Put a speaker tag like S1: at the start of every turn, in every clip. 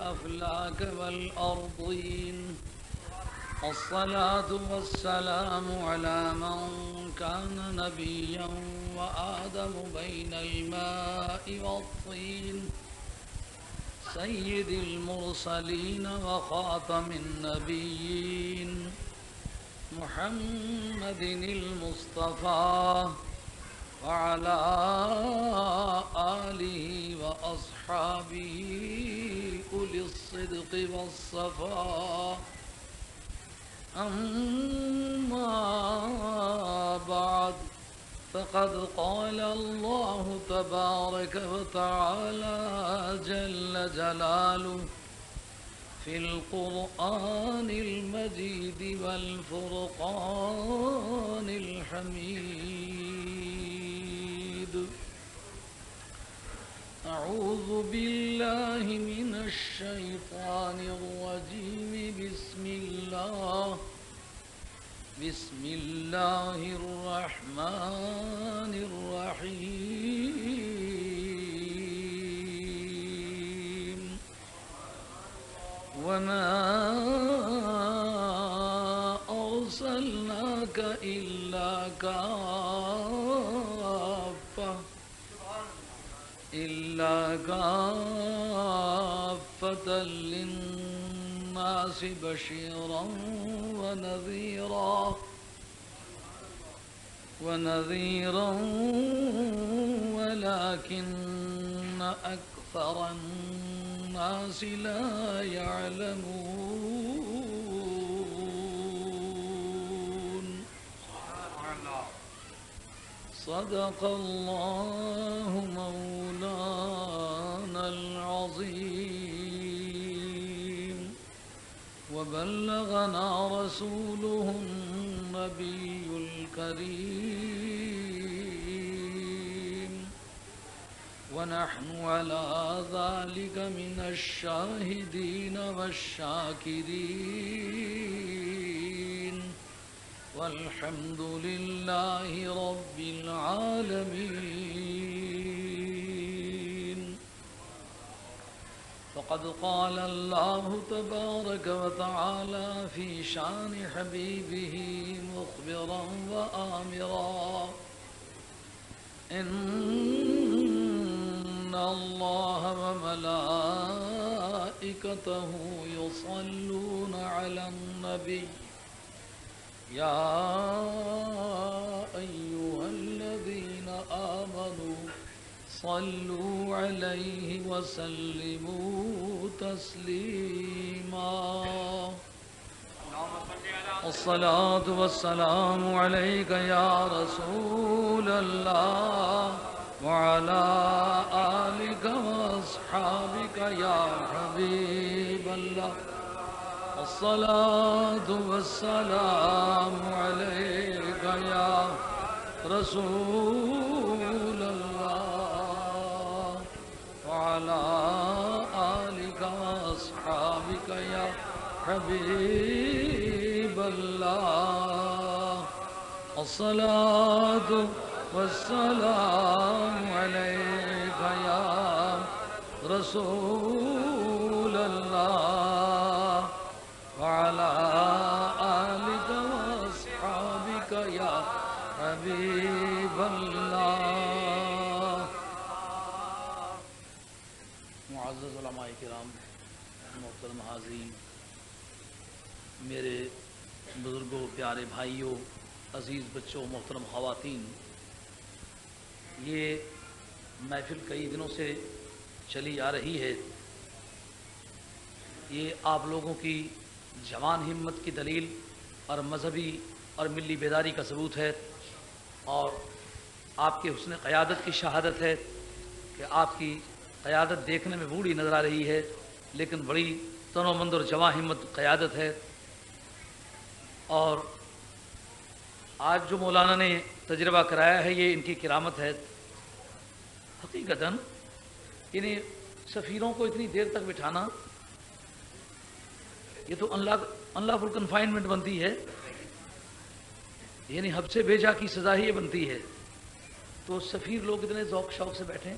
S1: الأفلاك والأرضين. الصلاة والسلام على من كان نبيا وآدم بين الماء والطين، سيد المرسلين وخاتم النبيين، محمد المصطفى وعلى آله وأصحابه أولي الصدق والصفاء. أما بعد، فقد قال الله تبارك وتعالى جل جلاله في القرآن المجيد والفرقان الحميد: أعوذ بالله من الشيطان الرجيم. بسم الله الرحمن الرحيم. وما أرسلناك إلا كافة للناس بشيرا ونذيرا ولكن أكثر الناس لا يعلمون. صدق الله مولانا العظيم، وبلغنا رسوله النبي الكريم، ونحن على ذلك من الشاهدين والشاكرين، والحمد لله رب العالمين. فقد قال الله تبارك وتعالى في شان حبيبه مخبرا وآمرا: إن الله وملائكته يصلون على النبي يا أيها الذين آمنوا صلوا عليه وسلموا تسليما. الصلاة والسلام عليك يا رسول الله وعلى آلك وأصحابك يا حبيب الله. الصلاة والسلام عليك يا رسول الله وعلى آلك وأصحابك يا حبيب الله. الصلاة والسلام عليك يا رسول الله وعلى آلك وأصحابك يا حبيب الله. معزز علماء کرام، محترم حاضرین، میرے بزرگوں، پیارے بھائیوں، عزیز بچوں، محترم خواتین، یہ محفل کئی دنوں سے چلی آ رہی ہے. یہ آپ لوگوں کی جوان ہمت کی دلیل اور مذہبی اور ملی بیداری کا ثبوت ہے، اور آپ کے حسن قیادت کی شہادت ہے کہ آپ کی قیادت دیکھنے میں بوڑھی نظر آ رہی ہے، لیکن بڑی تنومند اور جواں ہمت قیادت ہے. اور آج جو مولانا نے تجربہ کرایا ہے، یہ ان کی کرامت ہے. حقیقتاً انہیں سفیروں کو اتنی دیر تک بٹھانا، یہ تو اللہ فل کنفائنمنٹ بنتی ہے، یعنی حب سے بھیجا کی سزا ہی یہ بنتی ہے. تو سفیر لوگ اتنے ذوق شوق سے بیٹھیں،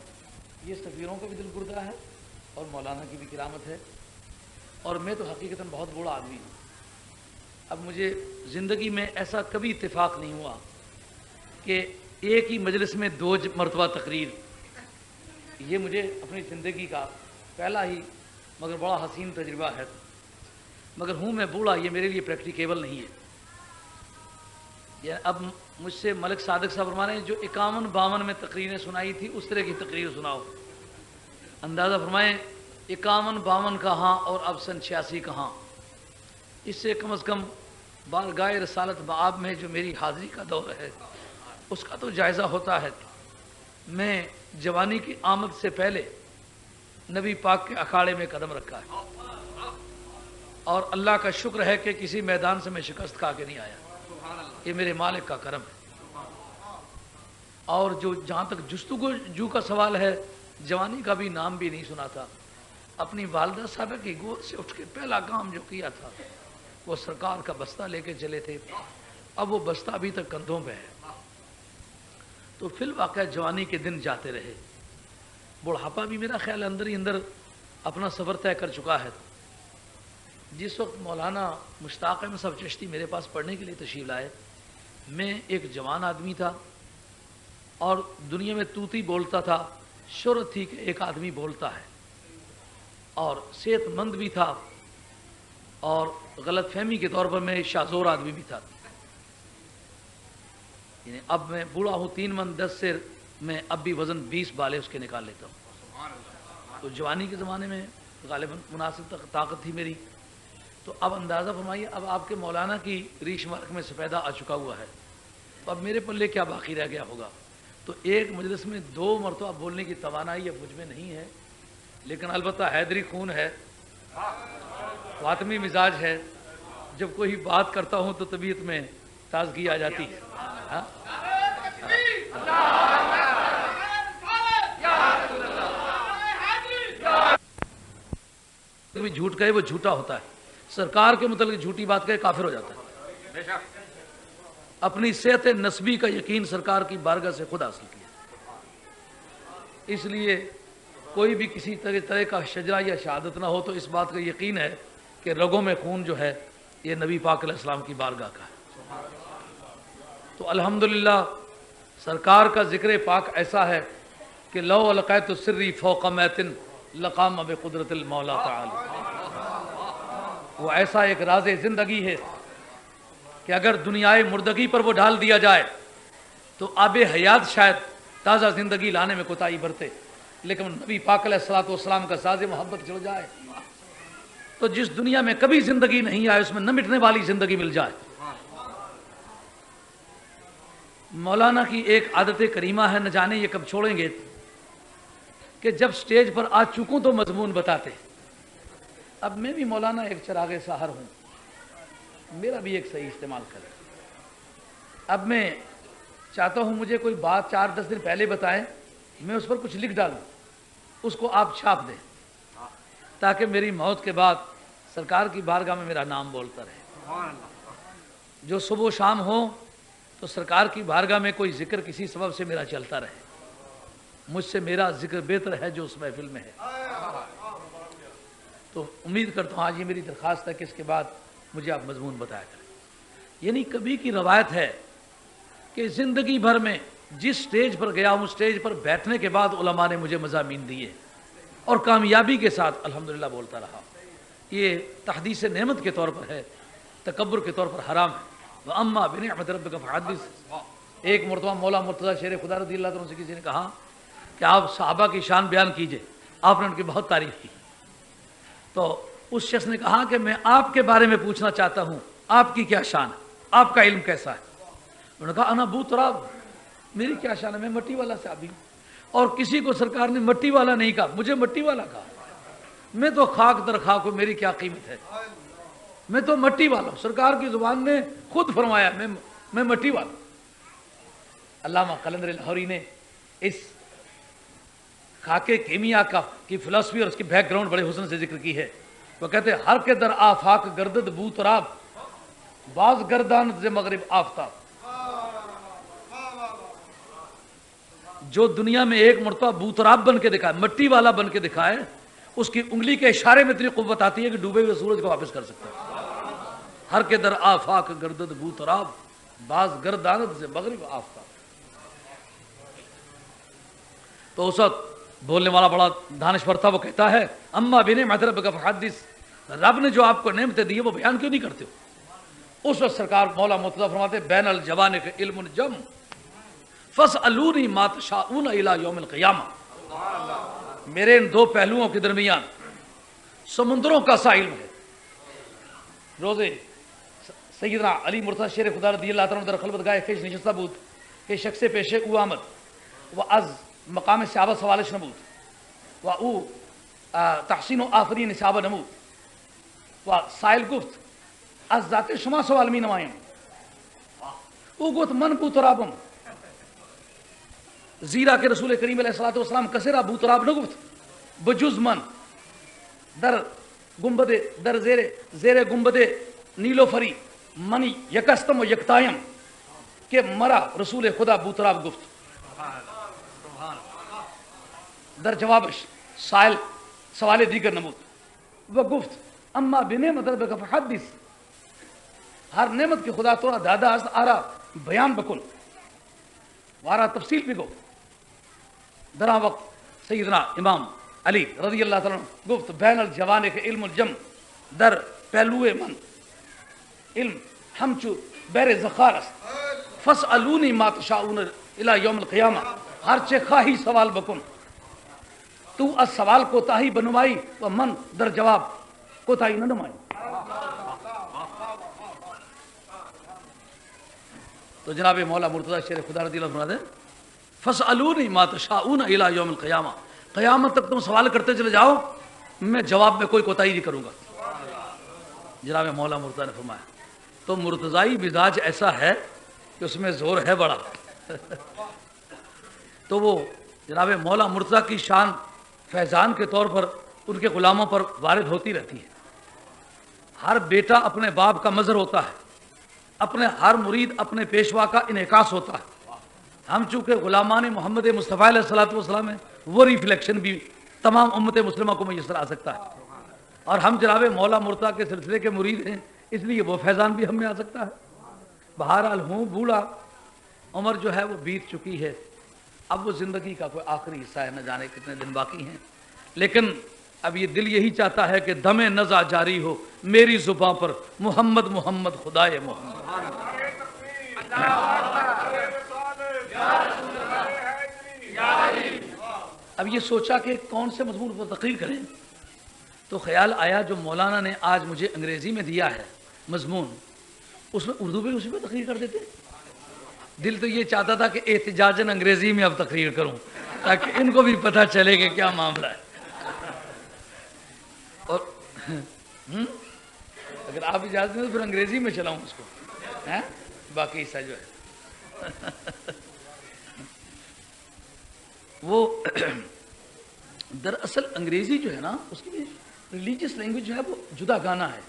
S1: یہ سفیروں کا بھی دل گردہ ہے اور مولانا کی بھی کرامت ہے. اور میں تو حقیقتاً بہت بوڑھا آدمی ہوں. اب مجھے زندگی میں ایسا کبھی اتفاق نہیں ہوا کہ ایک ہی مجلس میں 2 مرتبہ تقریر. یہ مجھے اپنی زندگی کا پہلا ہی مگر بڑا حسین تجربہ ہے. مگر ہوں میں بوڑھا، یہ میرے لیے پریکٹیکیبل نہیں ہے. اب مجھ سے ملک صادق صاحب فرمانے جو 51-52 میں تقریریں سنائی تھی اس طرح کی تقریر سناؤ. اندازہ فرمائیں 51-52 کہاں اور اب سن 86 کہاں. اس سے کم از کم بارگاہ رسالت بآب میں جو میری حاضری کا دور ہے اس کا تو جائزہ ہوتا ہے. میں جوانی کی آمد سے پہلے نبی پاک کے اکھاڑے میں قدم رکھا ہے اور اللہ کا شکر ہے کہ کسی میدان سے میں شکست کھا کے نہیں آیا. یہ میرے مالک کا کرم ہے. اور جو جہاں تک جستجو کا سوال ہے، جوانی کا بھی نام بھی نہیں سنا تھا. اپنی والدہ صاحبہ کی گود سے اٹھ کے پہلا کام جو کیا تھا وہ سرکار کا بستہ لے کے چلے تھے. اب وہ بستہ ابھی تک کندھوں پہ ہے. تو فی الواقع جوانی کے دن جاتے رہے. بڑھاپا بھی میرا خیال اندر ہی اندر اپنا سفر طے کر چکا ہے. جس وقت مولانا مشتاق احمد صاحب چشتی میرے پاس پڑھنے کے لیے تشریف لائے، میں ایک جوان آدمی تھا اور دنیا میں توتی بولتا تھا. شہرت تھی کہ ایک آدمی بولتا ہے، اور صحت مند بھی تھا، اور غلط فہمی کے طور پر میں شاذور آدمی بھی تھا. یعنی اب میں بوڑھا ہوں، 3 من 10 سیر، میں اب بھی وزن 20 بالے اس کے نکال لیتا ہوں. تو جوانی کے زمانے میں غالباً مناسب طاقت تھی میری. تو اب اندازہ فرمائیے، اب آپ کے مولانا کی ریش مارک میں سفیدہ آ چکا ہوا ہے، تو اب میرے پلے کیا باقی رہ گیا ہوگا. تو ایک مجلس میں 2 مرتبہ بولنے کی توانائی اب مجھ میں نہیں ہے، لیکن البتہ حیدری خون ہے، فاطمی مزاج ہے. جب کوئی بات کرتا ہوں تو طبیعت میں تازگی آ جاتی ہے. جھوٹ کہے وہ جھوٹا ہوتا ہے، سرکار کے متعلق جھوٹی بات کہے کافر ہو جاتا ہے. اپنی صحت نسبی کا یقین سرکار کی بارگاہ سے خود حاصل کیا. اس لیے کوئی بھی کسی طرح کا شجرہ یا شہادت نہ ہو تو اس بات کا یقین ہے کہ رگوں میں خون جو ہے یہ نبی پاک علیہ السلام کی بارگاہ کا ہے. تو الحمدللہ سرکار کا ذکر پاک ایسا ہے کہ لو لقیت السری فوق میتن لقام بقدرت المولا تعالی. وہ ایسا ایک راز زندگی ہے کہ اگر دنیائے مردگی پر وہ ڈال دیا جائے تو آب حیات شاید تازہ زندگی لانے میں کوتاہی برتے، لیکن نبی پاک علیہ الصلوۃ والسلام کا ساز محبت چل جائے تو جس دنیا میں کبھی زندگی نہیں آئے اس میں نہ مٹنے والی زندگی مل جائے. مولانا کی ایک عادت کریمہ ہے، نہ جانے یہ کب چھوڑیں گے، کہ جب سٹیج پر آ چکوں تو مضمون بتاتے. اب میں بھی مولانا ایک چراغ سحر ہوں، میرا بھی ایک صحیح استعمال کریں. اب میں چاہتا ہوں مجھے کوئی بات 4-10 دن پہلے بتائیں، میں اس پر کچھ لکھ ڈالوں، اس کو آپ چھاپ دیں تاکہ میری موت کے بعد سرکار کی بارگاہ میں میرا نام بولتا رہے. جو صبح و شام ہو تو سرکار کی بارگاہ میں کوئی ذکر کسی سبب سے میرا چلتا رہے. مجھ سے میرا ذکر بہتر ہے جو اس محفل میں ہے. تو امید کرتا ہوں آج یہ میری درخواست ہے کہ اس کے بعد مجھے آپ مضمون بتایا کریں. یعنی کبھی کی روایت ہے کہ زندگی بھر میں جس سٹیج پر گیا ہوں سٹیج پر بیٹھنے کے بعد علماء نے مجھے مضامین دیے اور کامیابی کے ساتھ الحمدللہ بولتا رہا. یہ تحدیث نعمت کے طور پر ہے، تکبر کے طور پر حرام ہے. وَأَمَّا بِنِعْمَةِ رَبِّكَ فَحَدِّثْ. ایک مرتبہ مولا مرتضیٰ شیر خدا رضی اللہ عنہ سے کسی نے کہا کہ آپ صحابہ کی شان بیان کیجئے، آپ نے ان کی بہت تعریف کی. تو اس شخص نے کہا کہ میں آپ کے بارے میں پوچھنا چاہتا ہوں، آپ کی کیا شان ہے، آپ کا علم کیسا ہے؟ انہوں نے کہا انا ابو تراب، میری کیا شان ہے، میں مٹی والا صحابی ہوں. اور کسی کو سرکار نے مٹی والا نہیں کہا، مجھے مٹی والا کہا. میں تو خاک در خاک ہوں، میری کیا قیمت ہے، میں تو مٹی والا ہوں. سرکار کی زبان نے خود فرمایا میں مٹی والا ہوں. علامہ قلندر لاہوری نے اس خاک کیمیا کی فلسفی اور اس کی بیک گراؤنڈ بڑے حسن سے ذکر کی ہے. وہ کہتے ہیں ہر کے در آفاق گردد بو تراب، باز گردان ز مغرب آفتاب. جو دنیا میں ایک مرتبہ بو تراب بن کے دکھائے، مٹی والا بن کے دکھائے، اس کی انگلی کے اشارے میں اتنی قوت آتی ہے کہ ڈوبے ہوئے سورج کو واپس کر سکتا ہے. ہر کے در آفاق گردد بو تراب، باز گرداند سے مغرب آفتاب. تو اس وقت بولنے والا بڑا دانشور تھا، وہ کہتا ہے اما بنعمت ربک فحدث، رب نے جو آپ کو نعمتیں دی وہ بیان کیوں نہیں کرتے ہو؟ اس وقت سرکار مولا مرتضیٰ فرماتے بین الجوانح علم جم فاسألونی ما تشاءون الی یوم القیامہ. میرے ان دو پہلوؤں کے درمیان سمندروں کا سا علم ہے. روزے سیدنا علی مرتضیٰ شیر خدا رضی اللہ تعالیٰ در خلوت گاہ خیش نشستہ بود کہ شخص پیشے او آمد و از مقام صحابہ سوالش نمود و او تحسین و آفرین صحابہ نمود و سائل گفت از ذات شما سوال می نمائیم. او گفت من بو ترابم، زیرا کہ رسول کریم علیہ الصلوۃ والسلام کسرا بو تراب نہ گفت بجز من در گنبد در زیر گنبد نیلو فری منی یکستم و یکتایم کہ مرا رسول خدا بو تراب گفت. در جوابش سائل سوال دیگر نمود وہ گفت اما بنعمت ربک فحدث، ہر نعمت کی خدا تو دادا است آرا بیان بکن وارا تفصیل بگو. درا وقت سیدنا امام علی رضی اللہ تعالیٰ عنہ گفت بین الجوانح علم الجم، در پہلوئے من علم ہمچو بیر زخار است فاسألونی ما تشاؤون الی یوم القیامہ، ہر چے خواہی سوال بکن تو اس سوال کو تاہی بنوائی و من در جواب کو تاہی نہ نمائی. تو جناب مولا مرتضیٰ شیر خدا رضی اللہ عنہ فاسألونی ما تشاؤون الی یوم القیامہ، قیامت تک تم سوال کرتے چلے جاؤ، میں جواب میں کوئی کوتاہی نہیں کروں گا. جناب مولا مرتضیٰ نے فرمایا تو مرتضائی مزاج ایسا ہے کہ اس میں زور ہے بڑا. تو وہ جناب مولا مرتضیٰ کی شان فیضان کے طور پر ان کے غلاموں پر وارد ہوتی رہتی ہے. ہر بیٹا اپنے باپ کا مظہر ہوتا ہے، اپنے ہر مرید اپنے پیشوا کا انعکاس ہوتا ہے. ہم چونکہ غلامان محمد مصطفیٰ علیہ الصلوۃ والسلام ہیں، وہ ریفلیکشن بھی تمام امت مسلمہ کو میسر آ سکتا ہے. اور ہم جناب مولا مرتضیٰ کے سلسلے کے مرید ہیں، اس لیے وہ فیضان بھی ہم میں آ سکتا ہے. بہرحال ہوں بوڑھا، عمر جو ہے وہ بیت چکی ہے، اب وہ زندگی کا کوئی آخری حصہ ہے، نہ جانے کتنے دن باقی ہیں. لیکن اب یہ دل یہی چاہتا ہے کہ دم نزع جاری ہو میری زباں پر محمد محمد خدائے محمد. اب یہ سوچا کہ کون سے مضمون پر تقریر کریں، تو خیال آیا جو مولانا نے آج مجھے انگریزی میں دیا ہے مضمون، اس میں اردو میں اسی پہ تقریر کر دیتے. دل تو یہ چاہتا تھا کہ احتجاجاً انگریزی میں اب تقریر کروں تاکہ ان کو بھی پتہ چلے کہ کیا معاملہ ہے. اور اگر آپ اجازت دیں تو پھر انگریزی میں چلاؤں اس کو، باقی حصہ جو ہے وہ دراصل انگریزی جو ہے نا، اس کی ریلیجیس لینگویج جو ہے وہ جدا گانا ہے.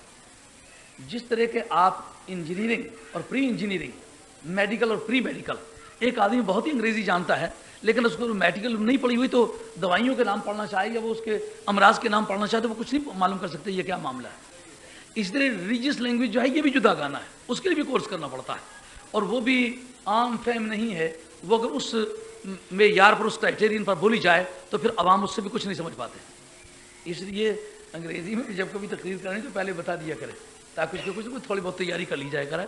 S1: جس طرح کے آپ انجینئرنگ اور پری انجینئرنگ، میڈیکل اور پری میڈیکل، ایک آدمی بہت ہی انگریزی جانتا ہے لیکن اس کو میڈیکل نہیں پڑھی ہوئی تو دوائیوں کے نام پڑھنا چاہے یا وہ اس کے امراض کے نام پڑھنا چاہے تو وہ کچھ نہیں معلوم کر سکتے یہ کیا معاملہ ہے. اس طرح ریلیجیس لینگویج جو ہے یہ بھی جدا گانا ہے، اس کے لیے بھی کورس کرنا پڑتا ہے، اور وہ بھی عام فہم نہیں ہے. وہ اگر اس معیار پر، اس کرائٹیرین پر بولی جائے تو پھر عوام اس سے بھی کچھ نہیں سمجھ پاتے. اس لیے انگریزی میں جب کبھی تقریر کریں تو پہلے بتا دیا کرے تاکہ اس کے کچھ تھوڑی بہت تیاری کر لی جائے کرے.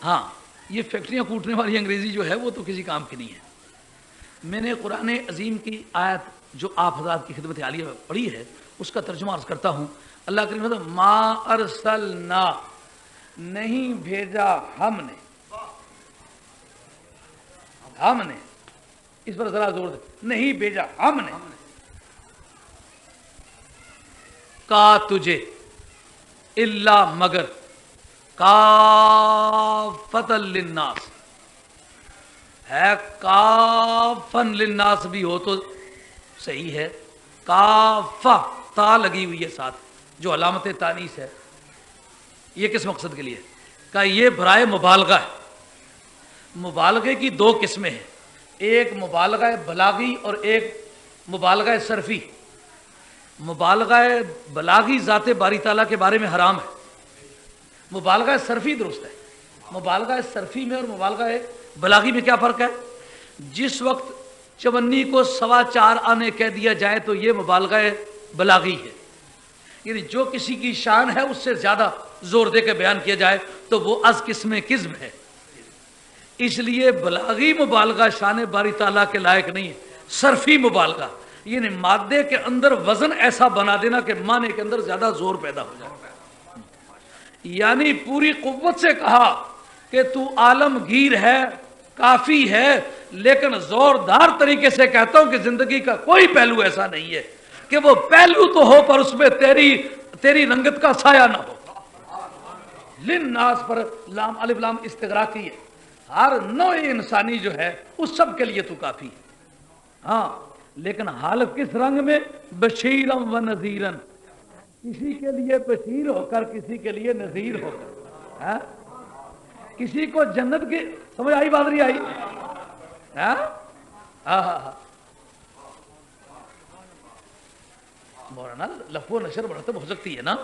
S1: ہاں، یہ فیکٹریاں کوٹنے والی انگریزی جو ہے وہ تو کسی کام کی نہیں ہے. میں نے قرآن عظیم کی آیت جو آپ حضرات کی خدمت عالیہ میں پڑھی ہے اس کا ترجمہ عرض کرتا ہوں. اللہ کریم نے ما ارسلنا، نہیں بھیجا ہم نے، ہم نے، اس پر ذرا زور دے، نہیں بھیجا ہم نے کا تجھے الا مگر کافۃ للناس، ہے کافن للناس بھی ہو تو صحیح ہے، کافہ تا لگی ہوئی ہے ساتھ جو علامت تانیث ہے. یہ کس مقصد کے لیے؟ کہ یہ برائے مبالغہ ہے. مبالغے کی دو قسمیں ہیں، ایک مبالغہ بلاغی اور ایک مبالغہ صرفی. مبالغہ بلاغی ذات باری تعالیٰ کے بارے میں حرام ہے. مبالغہ صرفی درست ہے. مبالغہ صرفی میں اور مبالغہ بلاغی میں کیا فرق ہے؟ جس وقت چونی کو 4.25 آنے کہہ دیا جائے تو یہ مبالغہ بلاغی ہے. یعنی جو کسی کی شان ہے اس سے زیادہ زور دے کے بیان کیا جائے تو وہ از قسم کذب ہے. اس لیے بلاغی مبالغہ شان باری تعالیٰ کے لائق نہیں ہے. صرفی مبالغہ یعنی مادے کے اندر وزن ایسا بنا دینا کہ معنی کے اندر زیادہ زور پیدا ہو جائے. یعنی پوری قوت سے کہا کہ تو عالمگیر ہے، کافی ہے، لیکن زوردار طریقے سے کہتا ہوں کہ زندگی کا کوئی پہلو ایسا نہیں ہے کہ وہ پہلو تو ہو پر اس میں تیری رنگت کا سایہ نہ ہو. للناس پر لام الف لام استغراقی ہے. ہر نوع انسانی جو ہے اس سب کے لیے تو کافی ہے. ہاں لیکن حال کس رنگ میں؟ بشیرم و نذیرن، کسی کے لیے بشیر ہو کر، کسی کے لیے نذیر ہو کر. ہاں کسی کو جنت کی سمجھ آئی بات نہیں آئی؟ ہاں ہاں مولانا لفظ و نشر مرتب ہو سکتی ہے نا.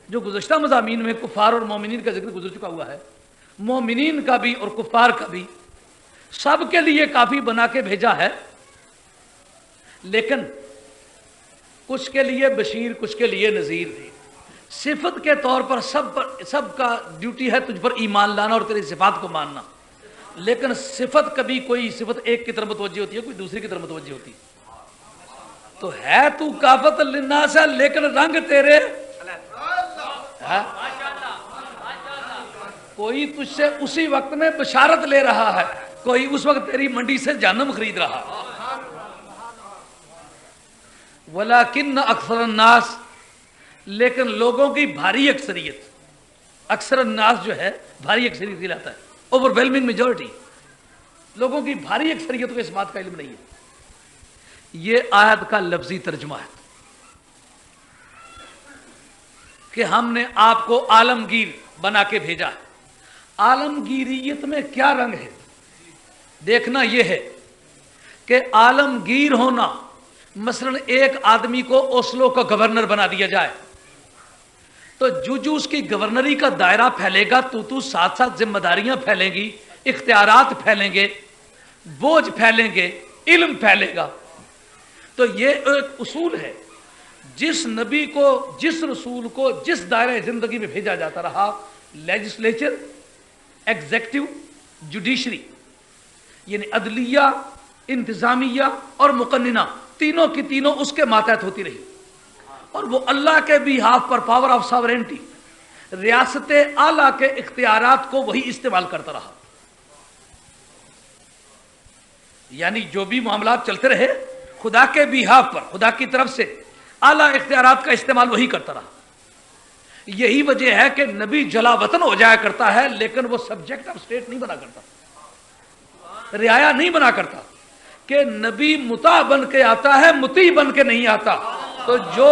S1: جو گزشتہ مضامین میں کفار اور مومنین کا ذکر گزر چکا ہوا ہے، مومنین کا بھی اور کفار کا بھی سب کے لیے کافی بنا کے بھیجا ہے. لیکن کچھ کے لیے بشیر، کچھ کے لیے نذیر. صفت کے طور پر سب کا ڈیوٹی ہے تجھ پر ایمان لانا اور تیری صفات کو ماننا. لیکن صفت کبھی کوئی صفت ایک کی طرف متوجہ ہوتی ہے، کوئی دوسری کی طرف متوجہ ہوتی ہے. تو ہے تو کافت للناس ہے لیکن رنگ تیرے کوئی تجھ سے اسی وقت میں بشارت لے رہا ہے، کوئی اس وقت تیری منڈی سے جہنم خرید رہا ہے. ولیکن اکثر الناس، لیکن لوگوں کی بھاری اکثریت، اکثر الناس جو ہے بھاری اکثریت کہلاتا ہے، اوور ویلمنگ میجورٹی. لوگوں کی بھاری اکثریت کو اس بات کا علم نہیں ہے. یہ آیت کا لفظی ترجمہ ہے کہ ہم نے آپ کو عالمگیر بنا کے بھیجا ہے. عالمگیریت میں کیا رنگ ہے؟ دیکھنا یہ ہے کہ عالمگیر ہونا، مثلا ایک آدمی کو اوسلو کا گورنر بنا دیا جائے تو جو اس کی گورنری کا دائرہ پھیلے گا تو ساتھ ساتھ ذمہ داریاں پھیلیں گی، اختیارات پھیلیں گے، بوجھ پھیلیں گے، علم پھیلے گا. تو یہ ایک اصول ہے. جس نبی کو، جس رسول کو جس دائرہ زندگی میں بھیجا جاتا رہا، لیجسلیچر، ایگزیکٹو، جوڈیشری، یعنی عدلیہ، انتظامیہ اور مقننہ، تینوں کی تینوں اس کے ماتحت ہوتی رہی. اور وہ اللہ کے behalf per power of sovereignty, ریاست اعلیٰ کے اختیارات کو وہی استعمال کرتا رہا. یعنی جو بھی معاملات چلتے رہے خدا کے بیہاف پر، خدا کی طرف سے اعلیٰ اختیارات کا استعمال وہی کرتا رہا. یہی وجہ ہے کہ نبی جلا وطن ہو جایا کرتا ہے لیکن وہ سبجیکٹ آف اسٹیٹ نہیں بنا کرتا، رعایا نہیں بنا کرتا. کہ نبی مطاع بن کے آتا ہے، مطیع بن کے نہیں آتا. تو جو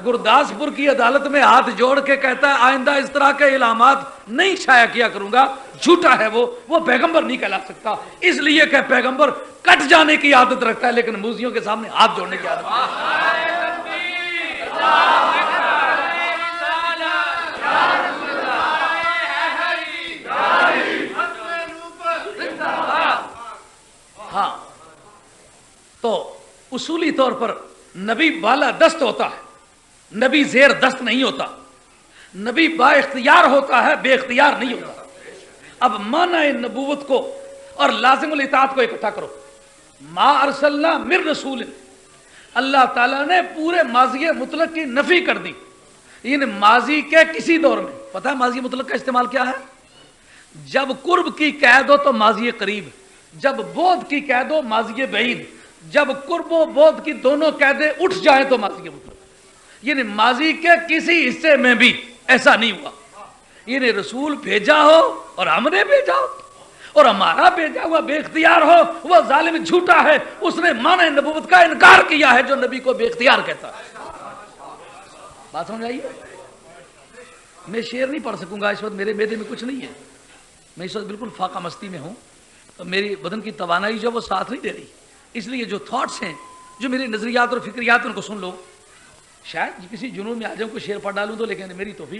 S1: گرداسپور کی عدالت میں ہاتھ جوڑ کے کہتا ہے آئندہ اس طرح کے اعلانات نہیں شائع کیا کروں گا، جھوٹا ہے. وہ پیغمبر نہیں کہلا سکتا. اس لیے کہ پیغمبر کٹ جانے کی عادت رکھتا ہے لیکن موذیوں کے سامنے ہاتھ جوڑنے کی عادت ہے. ہاں تو اصولی طور پر نبی بالا دست ہوتا ہے، نبی زیر دست نہیں ہوتا. نبی با اختیار ہوتا ہے، بے اختیار نہیں ہوتا. اب معنی نبوت کو اور لازم الاطاعت کو اکٹھا کرو. ما ارسلنا من رسول، اللہ تعالیٰ نے پورے ماضی مطلق کی نفی کر دی. یعنی ماضی کے کسی دور میں، پتہ ہے ماضی مطلق کا استعمال کیا ہے؟ جب قرب کی قید ہو تو ماضی قریب، جب بعد کی قید ہو ماضی بعید، جب قرب و بعد کی دونوں قیدیں اٹھ جائیں تو ماضی مطلق. یعنی ماضی کے کسی حصے میں بھی ایسا نہیں ہوا. یعنی رسول بھیجا ہو اور ہم نے بھیجا ہو اور ہمارا بھیجا ہوا بے اختیار ہو، وہ ظالم جھوٹا ہے. اس نے معنی نبوت کا انکار کیا ہے جو نبی کو بے اختیار کہتا ہے. بات سمجھ آئیے؟ میں شعر نہیں پڑھ سکوں گا اس وقت، میرے میدے میں کچھ نہیں ہے. میں اس وقت بالکل فاقہ مستی میں ہوں. میری بدن کی توانائی جو وہ ساتھ نہیں دے رہی. اس لیے جو تھاٹس ہیں، جو میرے نظریات اور فکریات ان کو سن لو. شاید کسی جنون میں آ جاؤں کو شعر پڑھ ڈالوں تو، لیکن میری توفیق